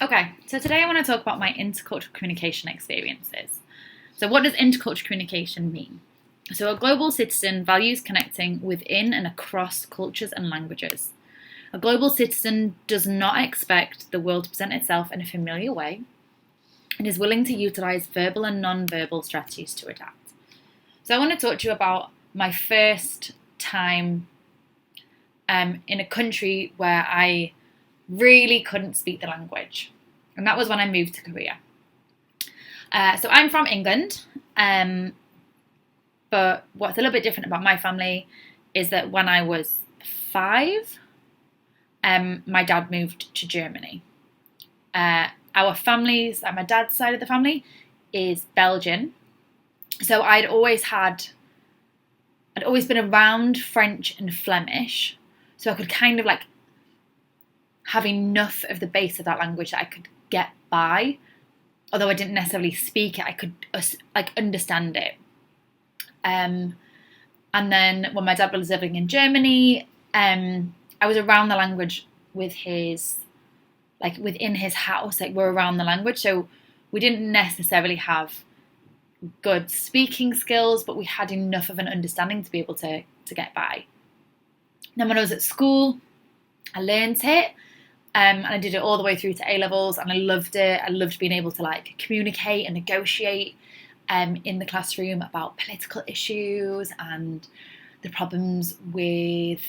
Okay, so today I want to talk about my intercultural communication experiences. So, what does intercultural communication mean? So, a global citizen values connecting within and across cultures and languages. A global citizen does not expect the world to present itself in a familiar way and is willing to utilize verbal and non-verbal strategies to adapt. So, I want to talk to you about my first time in a country where I really couldn't speak the language, and that was when I moved to Korea. So I'm from England, but what's a little bit different about my family is that when I was 5, my dad moved to Germany. Our families, my dad's side of the family, is Belgian, so I'd always been around French and Flemish, so I could kind of like have enough of the base of that language that I could get by. Although I didn't necessarily speak it, I could understand it. And then when my dad was living in Germany, I was around the language with within his house, we're around the language. So we didn't necessarily have good speaking skills, but we had enough of an understanding to be able to get by. Then when I was at school, I learned it. And I did it all the way through to A-levels, and I loved it. I loved being able to communicate and negotiate in the classroom about political issues and the problems with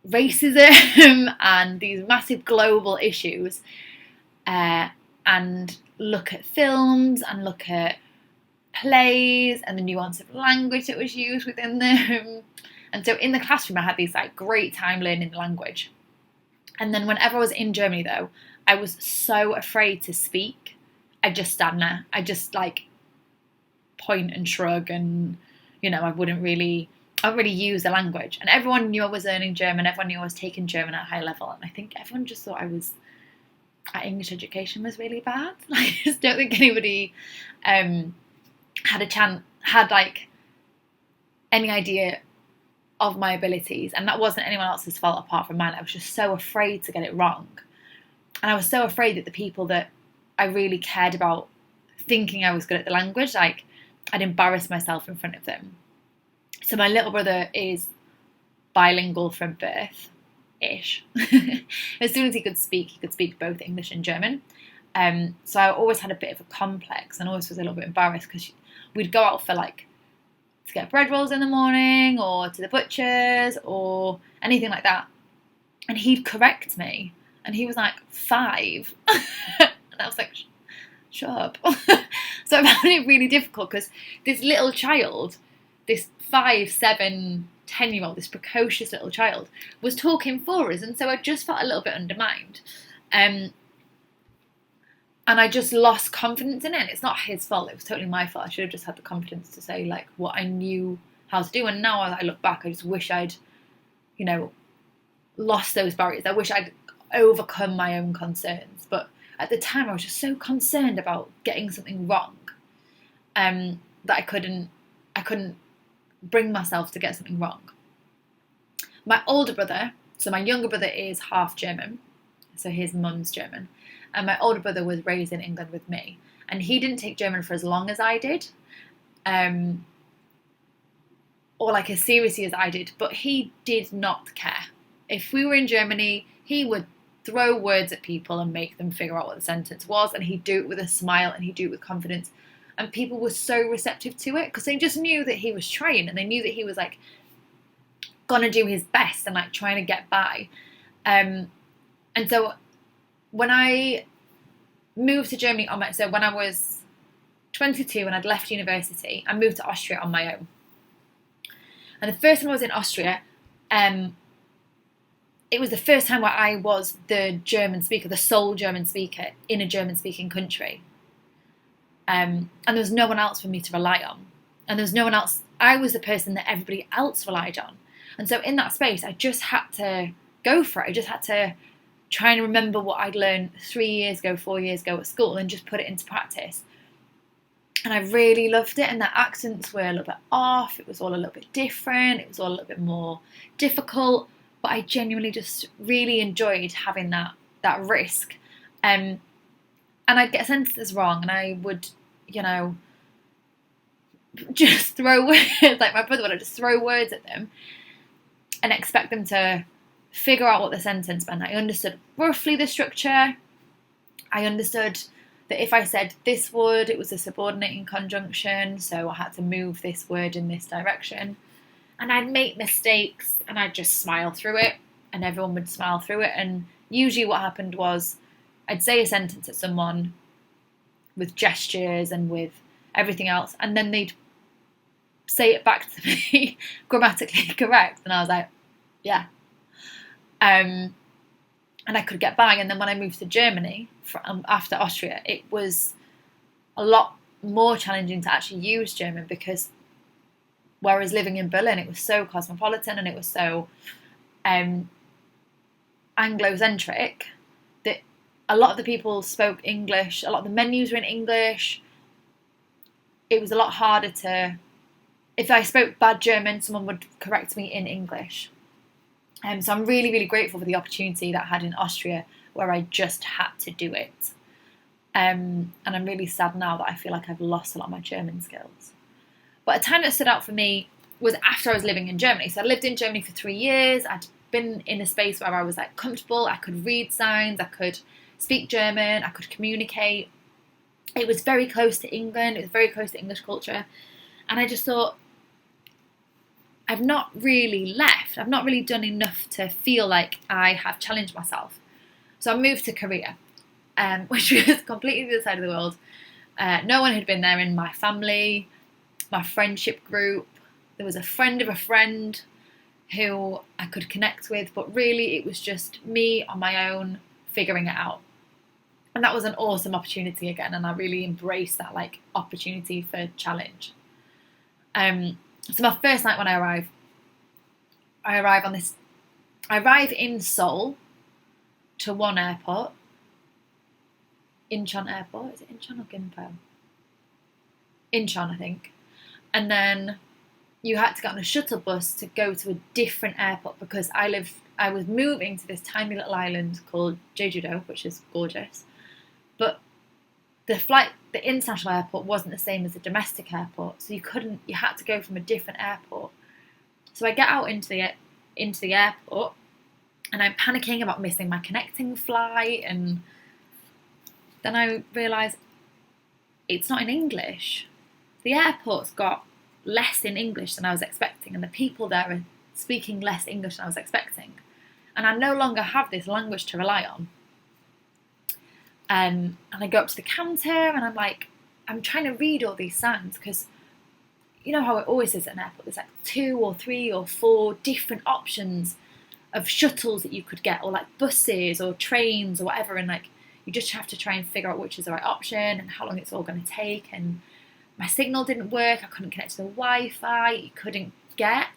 racism and these massive global issues, and look at films and look at plays and the nuance of language that was used within them. And so in the classroom, I had these great time learning the language. And then whenever I was in Germany, though, I was so afraid to speak. I just stand there. I just point and shrug, and I wouldn't really use the language. And everyone knew I was learning German. Everyone knew I was taking German at a high level. And I think everyone just thought our English education was really bad. I just don't think anybody had any idea of my abilities, and that wasn't anyone else's fault apart from mine. I was just so afraid to get it wrong, and I was so afraid that the people that I really cared about thinking I was good at the language, I'd embarrass myself in front of them. So my little brother is bilingual from birth-ish. As soon as he could speak both English and German. So I always had a bit of a complex and always was a little bit embarrassed, because we'd go out for to get bread rolls in the morning, or to the butcher's, or anything like that. And he'd correct me, and he was 5. And I was like, shut up. So I found it really difficult, because this little child, this 5, 7, 10-year-old, this precocious little child, was talking for us. And so I just felt a little bit undermined. And I just lost confidence in it. And it's not his fault. It was totally my fault. I should have just had the confidence to say what I knew how to do. And now as I look back, I just wish I'd, lost those barriers. I wish I'd overcome my own concerns. But at the time, I was just so concerned about getting something wrong, that I couldn't bring myself to get something wrong. My older brother, so my younger brother is half German, so his mum's German. And my older brother was raised in England with me. And he didn't take German for as long as I did. Or as seriously as I did. But he did not care. If we were in Germany, he would throw words at people and make them figure out what the sentence was. And he'd do it with a smile, and he'd do it with confidence. And people were so receptive to it, because they just knew that he was trying. And they knew that he was gonna do his best and trying to get by. And so when I moved to Germany so when I was 22 and I'd left university, I moved to Austria on my own. And the first time I was in Austria, it was the first time where I was the German speaker, the sole German speaker in a German-speaking country. And there was no one else for me to rely on. And there was no one else. I was the person that everybody else relied on. And so in that space, I just had to go for it. I just had to try and remember what I'd learned 3 years ago, 4 years ago at school, and just put it into practice. And I really loved it, and the accents were a little bit off, it was all a little bit different, it was all a little bit more difficult, but I genuinely just really enjoyed having that risk. And I'd get sentences wrong, and I would, just throw words, like my brother would, I'd just throw words at them and expect them to figure out what the sentence meant. I understood roughly the structure. I understood that if I said this word, it was a subordinating conjunction, so I had to move this word in this direction. And I'd make mistakes, and I'd just smile through it, and everyone would smile through it. And usually what happened was I'd say a sentence at someone with gestures and with everything else, and then they'd say it back to me grammatically correct, and I was like, yeah. And I could get by. And then when I moved to Germany after Austria, it was a lot more challenging to actually use German, because whereas living in Berlin, it was so cosmopolitan and it was so Anglo-centric that a lot of the people spoke English, a lot of the menus were in English. It was a lot harder to, if I spoke bad German, someone would correct me in English. So I'm really, really grateful for the opportunity that I had in Austria, where I just had to do it. And I'm really sad now that I feel like I've lost a lot of my German skills. But a time that stood out for me was after I was living in Germany. So I lived in Germany for 3 years. I'd been in a space where I was like comfortable. I could read signs. I could speak German. I could communicate. It was very close to England. It was very close to English culture. And I just thought, I've not really left. I've not really done enough to feel like I have challenged myself. So I moved to Korea, which was completely the other side of the world. No one had been there in my family, my friendship group. There was a friend of a friend who I could connect with, but really it was just me on my own figuring it out. And that was an awesome opportunity again, and I really embraced that like opportunity for challenge. So my first night when I arrive in Seoul to one airport, Incheon Airport. Is it Incheon or Gimpo? Incheon, I think. And then you had to get on a shuttle bus to go to a different airport, because I was moving to this tiny little island called Jeju-do, which is gorgeous. But the international airport wasn't the same as the domestic airport, so you had to go from a different airport. So I get out into the airport, and I'm panicking about missing my connecting flight, and then I realise it's not in English. The airport's got less in English than I was expecting, and the people there are speaking less English than I was expecting. And I no longer have this language to rely on. And I go up to the counter, and I'm trying to read all these signs, because you know how it always is at an airport, there's like 2 or 3 or 4 different options of shuttles that you could get, or like buses or trains or whatever, and like you just have to try and figure out which is the right option and how long it's all going to take. And my signal didn't work, I couldn't connect to the Wi-Fi, you couldn't get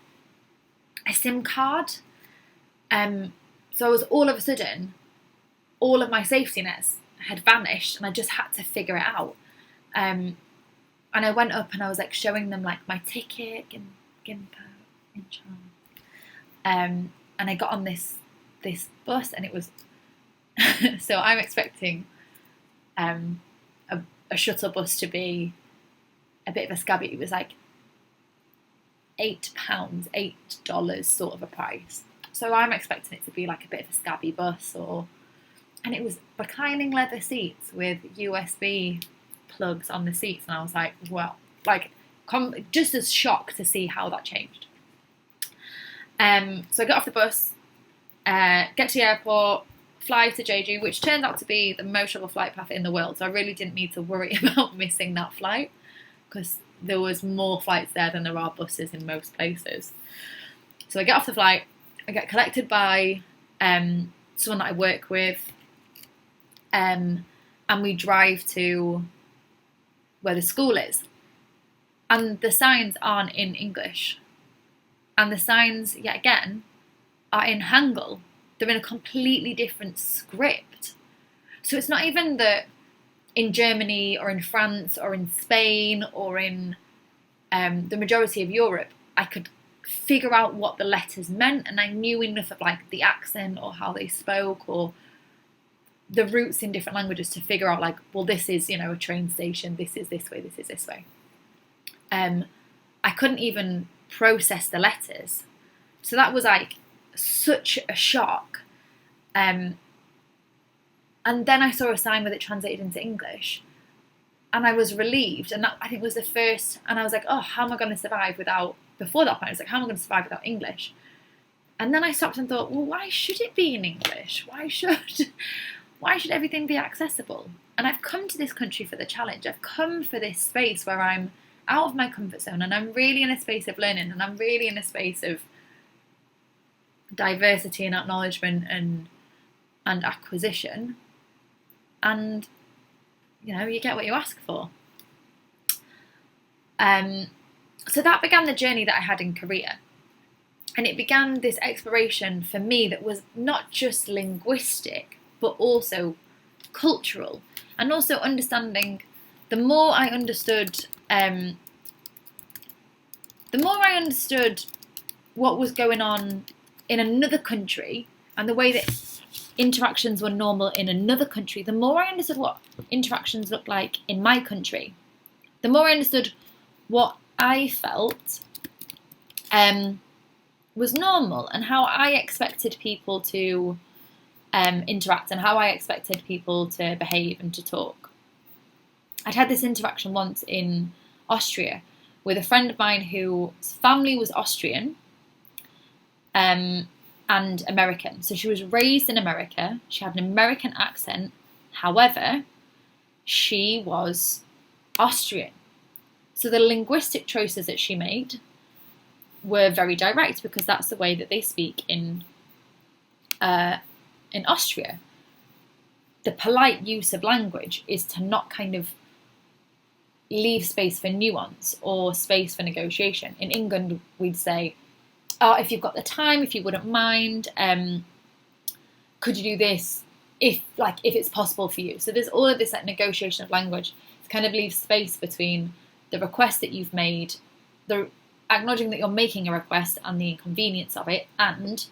a SIM card. So I was all of a sudden, all of my safety nets had vanished, and I just had to figure it out. And I went up and I was like showing them like my ticket and Gimpo, Incheon. And I got on this bus, and it was so I'm expecting a shuttle bus to be a bit of a scabby. It was like £8, $8 sort of a price. So I'm expecting it to be like a bit of a scabby bus, and it was reclining leather seats with USB plugs on the seats, and I was like, well, like just as shocked to see how that changed. So I got off the bus, get to the airport, fly to Jeju, which turned out to be the most travel flight path in the world. So I really didn't need to worry about missing that flight, because there was more flights there than there are buses in most places. So I get off the flight, I get collected by someone that I work with, and we drive to where the school is. And the signs aren't in English. And the signs, yet again, are in Hangul. They're in a completely different script. So it's not even that in Germany or in France or in Spain or in the majority of Europe, I could figure out what the letters meant, and I knew enough of like the accent or how they spoke or the roots in different languages to figure out like, well, this is, you know, a train station, this is this way, this is this way. I couldn't even process the letters. So that was like such a shock. And then I saw a sign with it translated into English. And I was relieved. And that, I think, was the first. And I was like, oh, how am I going to survive without, before that point, I was like, how am I going to survive without English? And then I stopped and thought, well, why should it be in English? Why should everything be accessible? And I've come to this country for the challenge. I've come for this space where I'm out of my comfort zone and I'm really in a space of learning and I'm really in a space of diversity and acknowledgement and acquisition. And, you know, you get what you ask for. So that began the journey that I had in Korea. And it began this exploration for me that was not just linguistic, but also cultural. And also understanding, the more I understood what was going on in another country and the way that interactions were normal in another country, the more I understood what interactions looked like in my country, the more I understood what I felt was normal and how I expected people to interact and how I expected people to behave and to talk. I'd had this interaction once in Austria with a friend of mine whose family was Austrian and American. So she was raised in America. She had an American accent. However, she was Austrian. So the linguistic choices that she made were very direct because that's the way that they speak in Austria. The polite use of language is to not kind of leave space for nuance or space for negotiation. In England, we'd say, oh, if you've got the time, if you wouldn't mind, could you do this if it's possible for you? So there's all of this like negotiation of language to kind of leave space between the request that you've made, the acknowledging that you're making a request and the inconvenience of it, and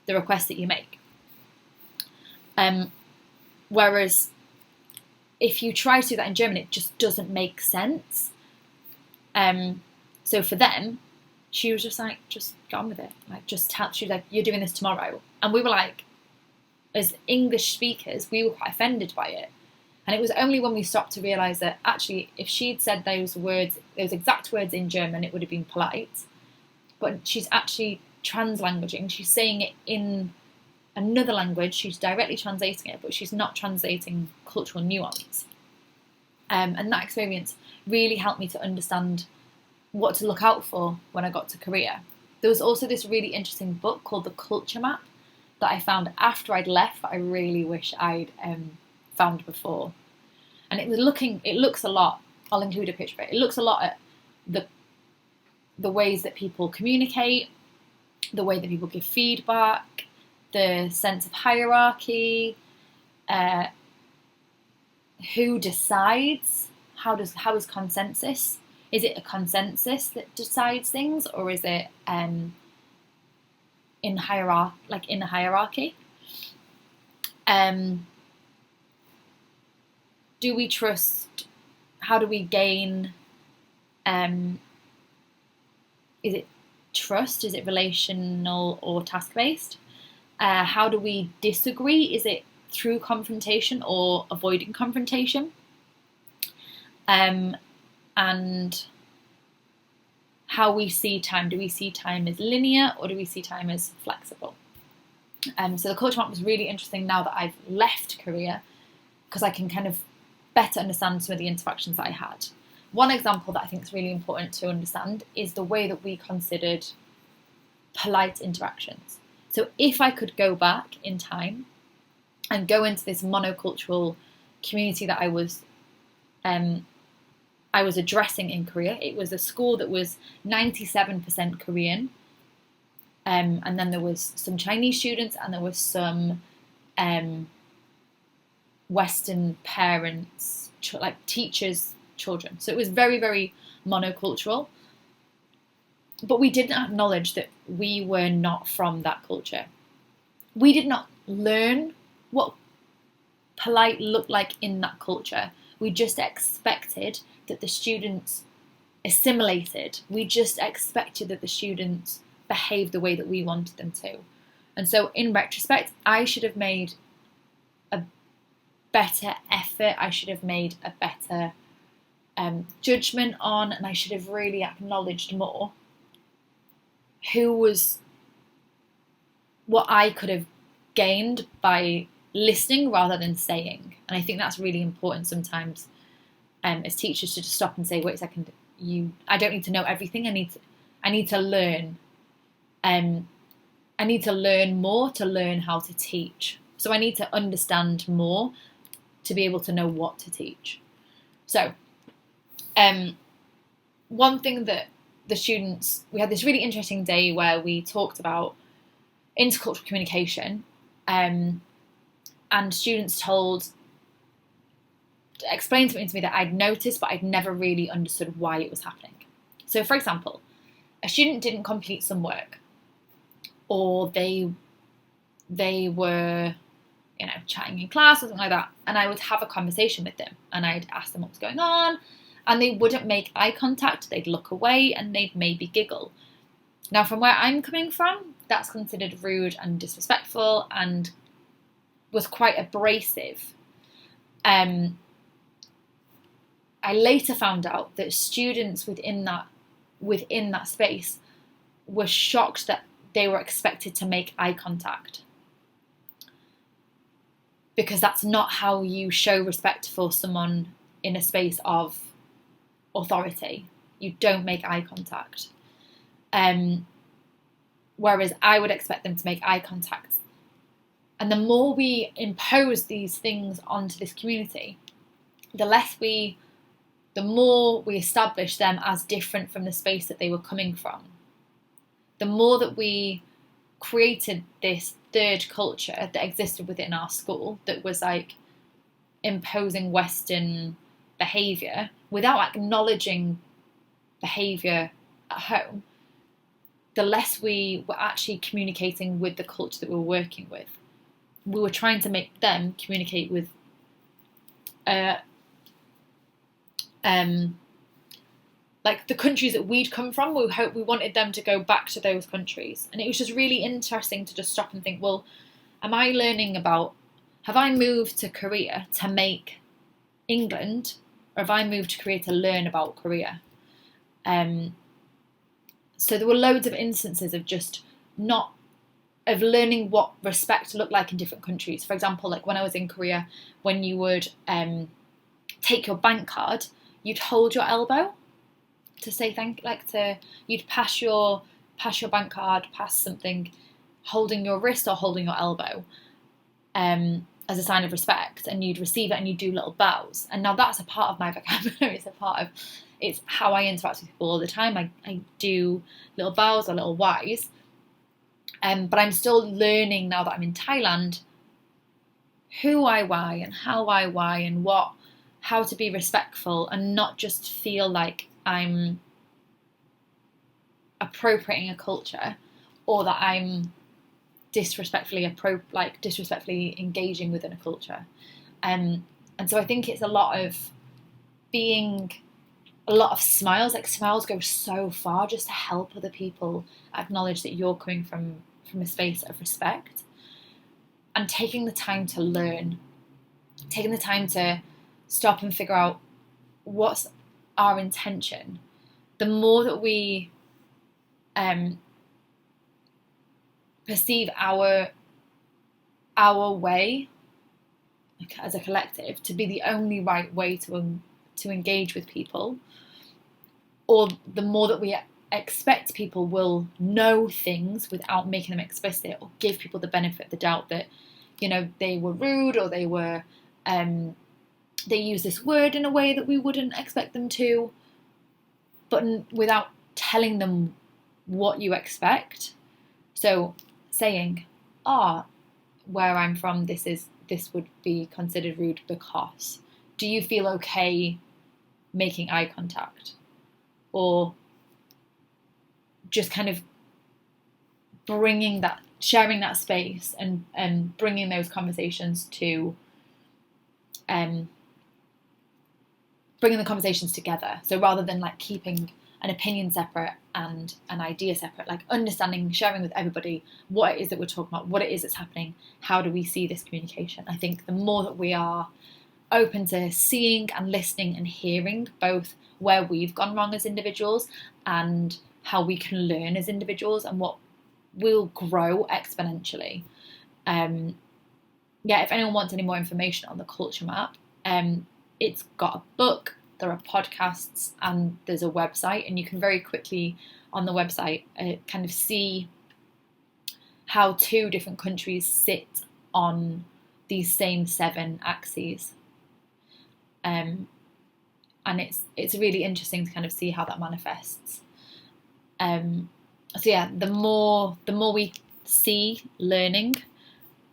the request that you make. Whereas if you try to do that in German, it just doesn't make sense. So for them, she was just like, just get on with it. Like, just tell, she was like, you're doing this tomorrow. And we were like, as English speakers, we were quite offended by it. And it was only when we stopped to realise that actually, if she'd said those exact words in German, it would have been polite. But she's actually translanguaging. She's saying it in another language. She's directly translating it, but she's not translating cultural nuance. And that experience really helped me to understand what to look out for when I got to Korea. There was also this really interesting book called The Culture Map that I found after I'd left that I really wish I'd found before. And it looks a lot, I'll include a picture of it, it looks a lot at the ways that people communicate, the way that people give feedback, the sense of hierarchy, who decides, how is consensus? Is it a consensus that decides things, or is it in a hierarchy? Do we trust? How do we gain? Is it trust? Is it relational or task-based? How do we disagree? Is it through confrontation or avoiding confrontation? And how we see time. Do we see time as linear or do we see time as flexible? So the culture map was really interesting now that I've left Korea, because I can kind of better understand some of the interactions that I had. One example that I think is really important to understand is the way that we considered polite interactions. So if I could go back in time and go into this monocultural community that I was addressing in Korea, it was a school that was 97% Korean, and then there was some Chinese students and there was some Western parents, like teachers' children. So it was very, very monocultural. but we didn't acknowledge that we were not from that culture. We did not learn what polite looked like in that culture. We just expected that the students assimilated. We just expected that the students behaved the way that we wanted them to. And so in retrospect, I should have made a better effort. I should have made a better judgment on, and I should have really acknowledged more what I could have gained by listening rather than saying. And I think that's really important sometimes as teachers to just stop and say, wait a second, I don't need to know everything. I need to learn. I need to learn more to learn how to teach. So I need to understand more to be able to know what to teach. So one thing that the students, we had this really interesting day where we talked about intercultural communication, and students explained something to me that I'd noticed but I'd never really understood why it was happening. So for example, a student didn't complete some work, or they were chatting in class or something like that, and I would have a conversation with them and I'd ask them what was going on, and they wouldn't make eye contact. They'd look away and they'd maybe giggle. Now, from where I'm coming from, that's considered rude and disrespectful and was quite abrasive. I later found out that students within that space were shocked that they were expected to make eye contact, because that's not how you show respect for someone in a space of authority. You don't make eye contact. Whereas I would expect them to make eye contact. And the more we impose these things onto this community, the more we establish them as different from the space that they were coming from. The more that we created this third culture that existed within our school that was like imposing Western behaviour without acknowledging behaviour at home, the less we were actually communicating with the culture that we were working with. We were trying to make them communicate with like the countries that we'd come from. We wanted them to go back to those countries. And it was just really interesting to just stop and think, well, have I moved to Korea to make England, or have I moved to Korea to learn about Korea? So there were loads of instances of learning what respect looked like in different countries. For example, like when I was in Korea, when you would take your bank card, you'd hold your elbow to say thank you. You'd pass your bank card, pass something, holding your wrist or holding your elbow, as a sign of respect, and you'd receive it and you'd do little bows. And now that's a part of my vocabulary. It's how I interact with people all the time. I do little bows or little Ys. But I'm still learning now that I'm in Thailand who I Y and how I Y and how to be respectful and not just feel like I'm appropriating a culture, or that I'm disrespectfully engaging within a culture. And so I think it's a lot of smiles. Like smiles go so far just to help other people acknowledge that you're coming from a space of respect, and taking the time to learn, taking the time to stop and figure out what's our intention. The more that we perceive our way as a collective to be the only right way to engage with people, or the more that we expect people will know things without making them explicit, or give people the benefit of the doubt that they were rude, or they use this word in a way that we wouldn't expect them to, but without telling them what you expect. So saying, where I'm from, this would be considered rude because. Do you feel okay making eye contact? Or just kind of sharing that space and bringing those conversations to, bringing the conversations together. So rather than like keeping an opinion separate and an idea separate, like understanding, sharing with everybody what it is that we're talking about, what it is that's happening, how do we see this communication. I think the more that we are open to seeing and listening and hearing both where we've gone wrong as individuals and how we can learn as individuals and what will grow exponentially. If anyone wants any more information on the culture map, it's got a book, there are podcasts, and there's a website, and you can very quickly on the website kind of see how 2 different countries sit on these same 7 axes. And it's really interesting to kind of see how that manifests. The more we see learning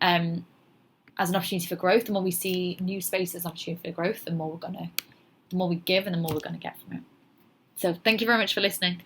as an opportunity for growth, the more we see new spaces as an opportunity for growth, the more we give and the more we're gonna get from it. So thank you very much for listening.